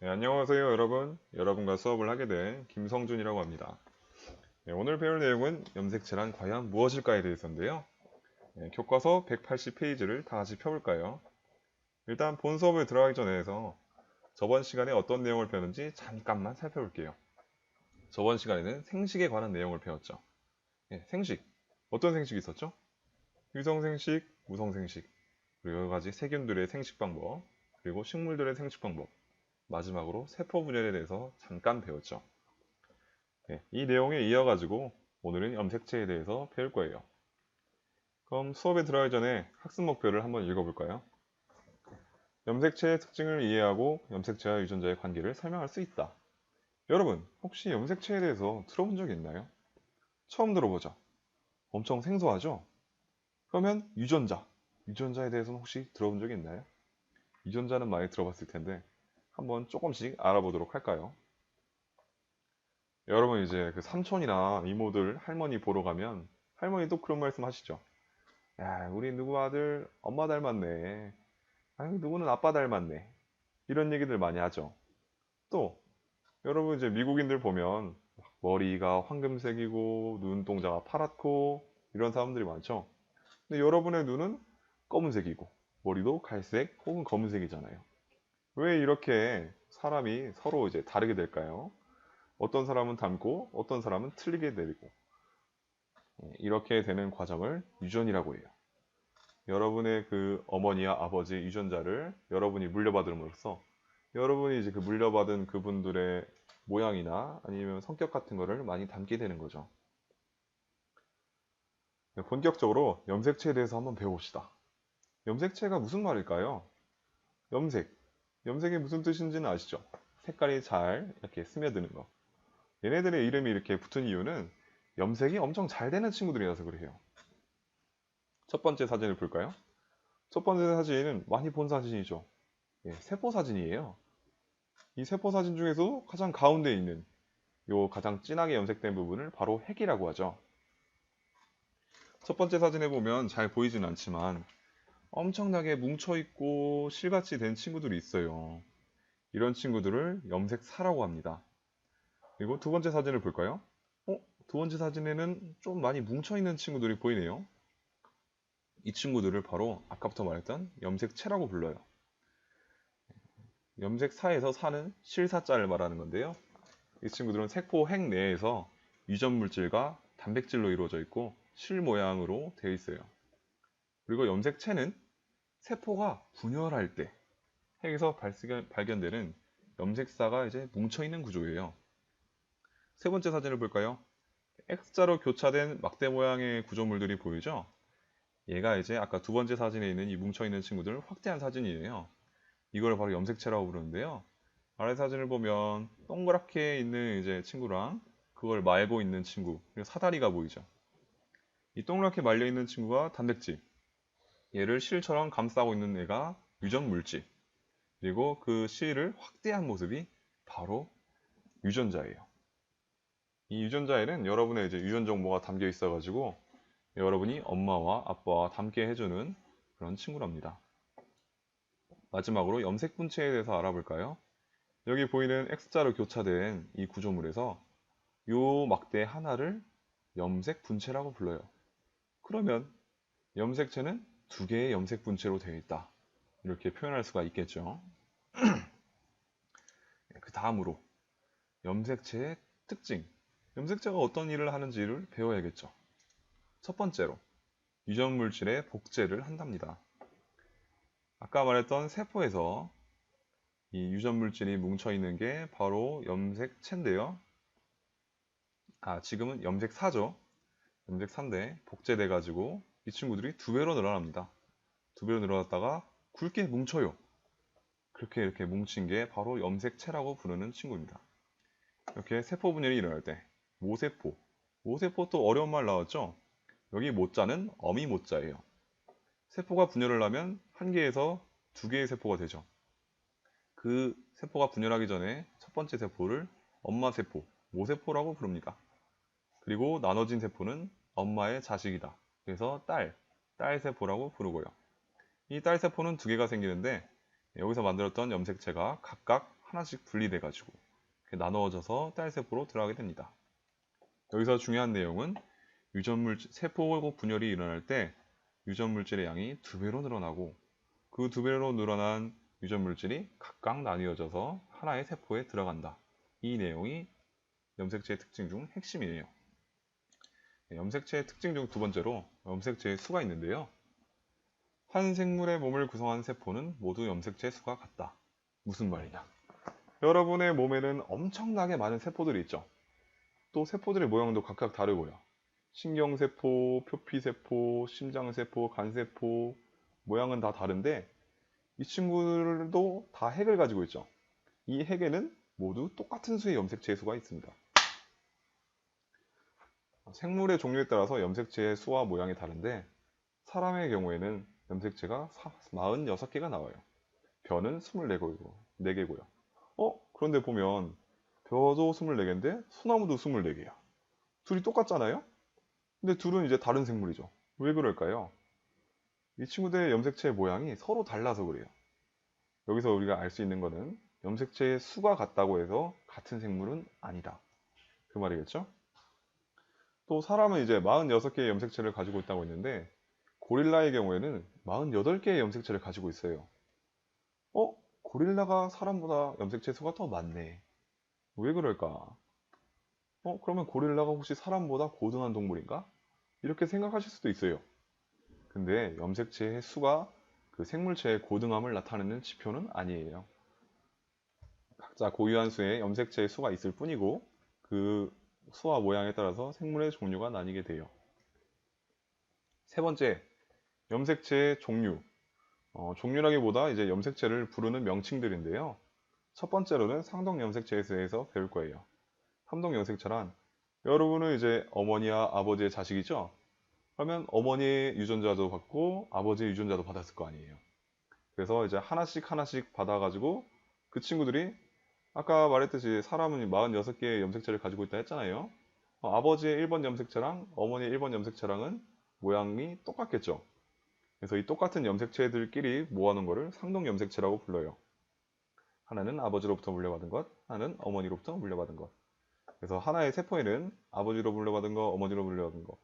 네, 안녕하세요 여러분. 여러분과 수업을 하게 된 김성준이라고 합니다. 네, 오늘 배울 내용은 염색체란 과연 무엇일까에 대해서인데요. 네, 교과서 180페이지를 다 같이 펴볼까요? 일단 본 수업에 들어가기 전에서 저번 시간에 어떤 내용을 배웠는지 잠깐만 살펴볼게요. 저번 시간에는 생식에 관한 내용을 배웠죠. 네, 생식. 어떤 생식이 있었죠? 유성생식, 무성생식, 그리고 여러 가지 세균들의 생식 방법, 그리고 식물들의 생식 방법, 마지막으로 세포 분열에 대해서 잠깐 배웠죠. 네, 이 내용에 이어가지고 오늘은 염색체에 대해서 배울 거예요. 그럼 수업에 들어가기 전에 학습 목표를 한번 읽어볼까요? 염색체의 특징을 이해하고 염색체와 유전자의 관계를 설명할 수 있다. 여러분, 혹시 염색체에 대해서 들어본 적이 있나요? 처음 들어보죠? 엄청 생소하죠? 그러면 유전자에 대해서는 혹시 들어본 적이 있나요? 유전자는 많이 들어봤을 텐데 한번 조금씩 알아보도록 할까요? 여러분 이제 그 삼촌이나 이모들 할머니 보러 가면 할머니도 그런 말씀 하시죠? 야, 우리 누구 아들 엄마 닮았네. 아유, 누구는 아빠 닮았네. 이런 얘기들 많이 하죠. 또, 여러분 이제 미국인들 보면 머리가 황금색이고 눈동자가 파랗고 이런 사람들이 많죠. 근데 여러분의 눈은 검은색이고 머리도 갈색 혹은 검은색이잖아요. 왜 이렇게 사람이 서로 이제 다르게 될까요? 어떤 사람은 닮고 어떤 사람은 틀리게 되고 이렇게 되는 과정을 유전이라고 해요. 여러분의 그 어머니와 아버지 유전자를 여러분이 물려받음으로써 여러분이 이제 그 물려받은 그분들의 모양이나 아니면 성격 같은 거를 많이 담게 되는 거죠. 네, 본격적으로 염색체에 대해서 한번 배워봅시다. 염색체가 무슨 말일까요? 염색. 염색이 무슨 뜻인지는 아시죠? 색깔이 잘 이렇게 스며드는 거. 얘네들의 이름이 이렇게 붙은 이유는 염색이 엄청 잘 되는 친구들이라서 그래요. 첫 번째 사진을 볼까요? 첫 번째 사진은 많이 본 사진이죠. 예, 세포 사진이에요. 이 세포 사진 중에서 가장 가운데 있는 요 가장 진하게 염색된 부분을 바로 핵이라고 하죠. 첫 번째 사진에 보면 잘 보이진 않지만 엄청나게 뭉쳐있고 실같이 된 친구들이 있어요. 이런 친구들을 염색사라고 합니다. 그리고 두 번째 사진을 볼까요? 두 번째 사진에는 좀 많이 뭉쳐있는 친구들이 보이네요. 이 친구들을 바로 아까부터 말했던 염색체라고 불러요. 염색사에서 사는 실사자를 말하는 건데요. 이 친구들은 세포 핵 내에서 유전 물질과 단백질로 이루어져 있고 실 모양으로 되어 있어요. 그리고 염색체는 세포가 분열할 때 핵에서 발견되는 염색사가 이제 뭉쳐있는 구조예요. 세 번째 사진을 볼까요? X자로 교차된 막대 모양의 구조물들이 보이죠? 얘가 이제 아까 두 번째 사진에 있는 이 뭉쳐있는 친구들을 확대한 사진이에요. 이걸 바로 염색체라고 부르는데요. 아래 사진을 보면 동그랗게 있는 이제 친구랑 그걸 말고 있는 친구, 그리고 사다리가 보이죠. 이 동그랗게 말려 있는 친구가 단백질, 얘를 실처럼 감싸고 있는 애가 유전 물질, 그리고 그 실을 확대한 모습이 바로 유전자예요. 이 유전자에는 여러분의 이제 유전 정보가 담겨 있어가지고 여러분이 엄마와 아빠와 닮게 해주는 그런 친구랍니다. 마지막으로 염색 분체에 대해서 알아볼까요? 여기 보이는 X자로 교차된 이 구조물에서 요 막대 하나를 염색 분체라고 불러요. 그러면 염색체는 두 개의 염색 분체로 되어 있다. 이렇게 표현할 수가 있겠죠. 그 다음으로 염색체의 특징. 염색체가 어떤 일을 하는지를 배워야겠죠. 첫 번째로 유전 물질의 복제를 한답니다. 아까 말했던 세포에서 이 유전 물질이 뭉쳐 있는 게 바로 염색체인데요. 지금은 염색사죠. 염색사인데 복제돼 가지고 이 친구들이 두 배로 늘어납니다. 두 배로 늘어났다가 굵게 뭉쳐요. 그렇게 이렇게 뭉친 게 바로 염색체라고 부르는 친구입니다. 이렇게 세포 분열이 일어날 때 모세포. 모세포 또 어려운 말 나왔죠? 여기 모자는 어미 모자예요. 세포가 분열을 하면 한 개에서 두 개의 세포가 되죠. 그 세포가 분열하기 전에 첫 번째 세포를 엄마 세포, 모세포라고 부릅니다. 그리고 나눠진 세포는 엄마의 자식이다. 그래서 딸 세포라고 부르고요. 이 딸 세포는 두 개가 생기는데 여기서 만들었던 염색체가 각각 하나씩 분리돼 가지고 나누어져서 딸세포로 들어가게 됩니다. 여기서 중요한 내용은 유전물질, 세포 분열이 일어날 때 유전물질의 양이 2배로 늘어나고 그 2배로 늘어난 유전물질이 각각 나뉘어져서 하나의 세포에 들어간다. 이 내용이 염색체의 특징 중 핵심이에요. 염색체의 특징 중 두 번째로 염색체의 수가 있는데요. 한 생물의 몸을 구성한 세포는 모두 염색체 수가 같다. 무슨 말이냐? 여러분의 몸에는 엄청나게 많은 세포들이 있죠. 또 세포들의 모양도 각각 다르고요. 신경세포, 표피세포, 심장세포, 간세포 모양은 다 다른데 이 친구들도 다 핵을 가지고 있죠. 이 핵에는 모두 똑같은 수의 염색체의 수가 있습니다. 생물의 종류에 따라서 염색체의 수와 모양이 다른데 사람의 경우에는 염색체가 46개가 나와요. 벼는 24개고요. 그런데 보면 벼도 24개인데 소나무도 24개야. 둘이 똑같잖아요? 근데 둘은 이제 다른 생물이죠. 왜 그럴까요? 이 친구들의 염색체의 모양이 서로 달라서 그래요. 여기서 우리가 알 수 있는 거는 염색체의 수가 같다고 해서 같은 생물은 아니다. 그 말이겠죠? 또 사람은 이제 46개의 염색체를 가지고 있다고 했는데 고릴라의 경우에는 48개의 염색체를 가지고 있어요. 고릴라가 사람보다 염색체 수가 더 많네. 왜 그럴까? 그러면 고릴라가 혹시 사람보다 고등한 동물인가? 이렇게 생각하실 수도 있어요. 근데 염색체의 수가 그 생물체의 고등함을 나타내는 지표는 아니에요. 각자 고유한 수의 염색체의 수가 있을 뿐이고 그 수와 모양에 따라서 생물의 종류가 나뉘게 돼요. 세 번째, 염색체의 종류. 종류라기보다 이제 염색체를 부르는 명칭들인데요. 첫 번째로는 상동 염색체에 대해서 배울 거예요. 상동 염색체란 여러분은 이제 어머니와 아버지의 자식이죠? 그러면 어머니의 유전자도 받고 아버지의 유전자도 받았을 거 아니에요. 그래서 이제 하나씩 하나씩 받아가지고 그 친구들이 아까 말했듯이 사람은 46개의 염색체를 가지고 있다 했잖아요. 아버지의 1번 염색체랑 어머니의 1번 염색체랑은 모양이 똑같겠죠. 그래서 이 똑같은 염색체들끼리 모아놓은 거를 상동 염색체라고 불러요. 하나는 아버지로부터 물려받은 것, 하나는 어머니로부터 물려받은 것. 그래서 하나의 세포에는 아버지로 물려받은 거, 어머니로 물려받은 거,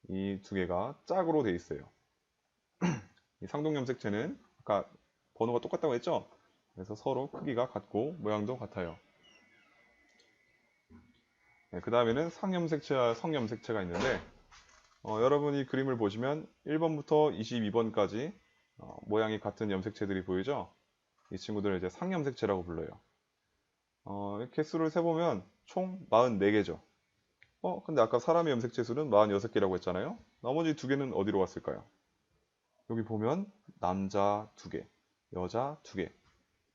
이 두 개가 짝으로 돼 있어요. 이 상동 염색체는 아까 번호가 똑같다고 했죠? 그래서 서로 크기가 같고 모양도 같아요. 네, 그 다음에는 상염색체와 성염색체가 있는데 여러분이 그림을 보시면 1번부터 22번까지 모양이 같은 염색체들이 보이죠? 이 친구들을 이제 상염색체라고 불러요. 이렇게 수를 세보면 총 44개죠. 근데 아까 사람의 염색체 수는 46개라고 했잖아요. 나머지 두 개는 어디로 갔을까요? 여기 보면 남자 2개, 여자 2개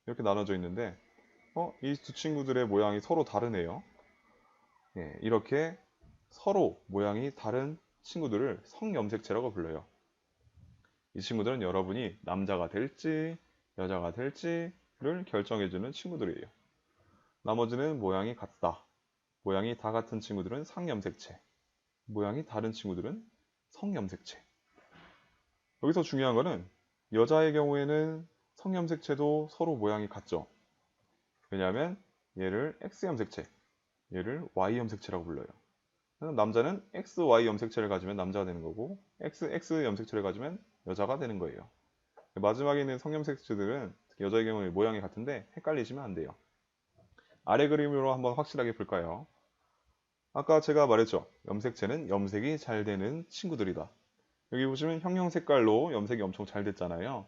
이렇게 나눠져 있는데 이 두 친구들의 모양이 서로 다르네요. 예, 이렇게 서로 모양이 다른 친구들을 성염색체라고 불러요. 이 친구들은 여러분이 남자가 될지 여자가 될지를 결정해주는 친구들이에요. 나머지는 모양이 같다. 모양이 다 같은 친구들은 상염색체. 모양이 다른 친구들은 성염색체. 여기서 중요한 거는 여자의 경우에는 성염색체도 서로 모양이 같죠. 왜냐하면 얘를 X염색체, 얘를 Y염색체라고 불러요. 남자는 XY 염색체를 가지면 남자가 되는 거고 XX 염색체를 가지면 여자가 되는 거예요. 마지막에 있는 성염색체들은 여자의 경우에 모양이 같은데 헷갈리시면 안 돼요. 아래 그림으로 한번 확실하게 볼까요? 아까 제가 말했죠. 염색체는 염색이 잘 되는 친구들이다. 여기 보시면 형형 색깔로 염색이 엄청 잘 됐잖아요.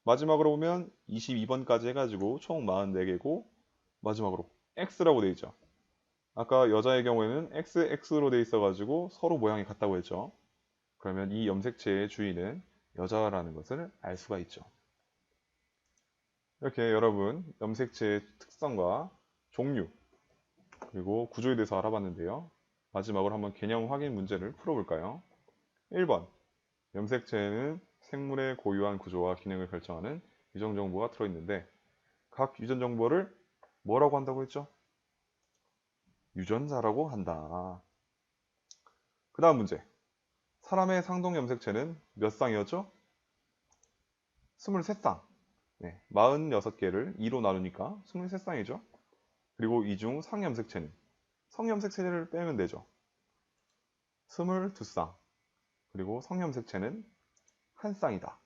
마지막으로 보면 22번까지 해가지고 총 44개고 마지막으로 X라고 되어 있죠. 아까 여자의 경우에는 XX로 되어 있어가지고 서로 모양이 같다고 했죠. 그러면 이 염색체의 주인은 여자라는 것을 알 수가 있죠. 이렇게 여러분 염색체의 특성과 종류 그리고 구조에 대해서 알아봤는데요. 마지막으로 한번 개념 확인 문제를 풀어볼까요? 1번 염색체에는 생물의 고유한 구조와 기능을 결정하는 유전 정보가 들어있는데 각 유전 정보를 뭐라고 한다고 했죠? 유전자라고 한다. 그 다음 문제. 사람의 상동 염색체는 몇 쌍이었죠? 23쌍. 46개를 2로 나누니까 23쌍이죠. 그리고 이 중 성염색체는 성염색체를 빼면 되죠. 22쌍. 그리고 성염색체는 한 쌍이다.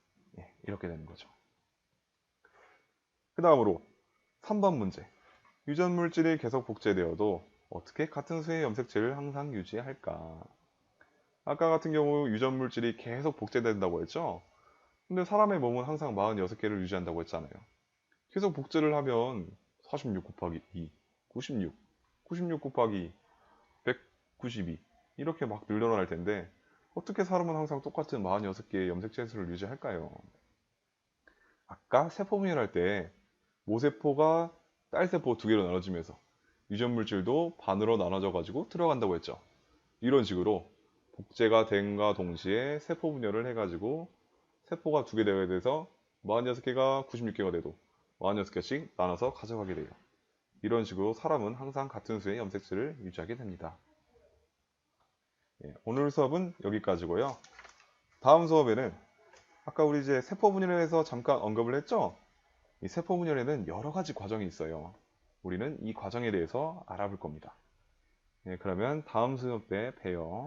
이렇게 되는 거죠. 그 다음으로 3번 문제. 유전물질이 계속 복제되어도 어떻게 같은 수의 염색체를 항상 유지할까? 아까 같은 경우 유전물질이 계속 복제된다고 했죠? 근데 사람의 몸은 항상 46개를 유지한다고 했잖아요. 계속 복제를 하면 46 곱하기 2, 96, 96 곱하기 192 이렇게 막 늘어날 텐데 어떻게 사람은 항상 똑같은 46개의 염색체 수를 유지할까요? 아까 세포 분열할 때 모세포가 딸세포 2개로 나눠지면서 유전물질도 반으로 나눠져 가지고 들어간다고 했죠. 이런 식으로 복제가 됨과 동시에 세포 분열을 해가지고 세포가 2개 되어야 돼서 46개가 96개가 돼도 46개씩 나눠서 가져가게 돼요. 이런 식으로 사람은 항상 같은 수의 염색체를 유지하게 됩니다. 오늘 수업은 여기까지고요. 다음 수업에는 아까 우리 이제 세포 분열에 대해서 잠깐 언급을 했죠? 이 세포 분열에는 여러 가지 과정이 있어요. 우리는 이 과정에 대해서 알아볼 겁니다. 그러면 다음 수업 때 봬요.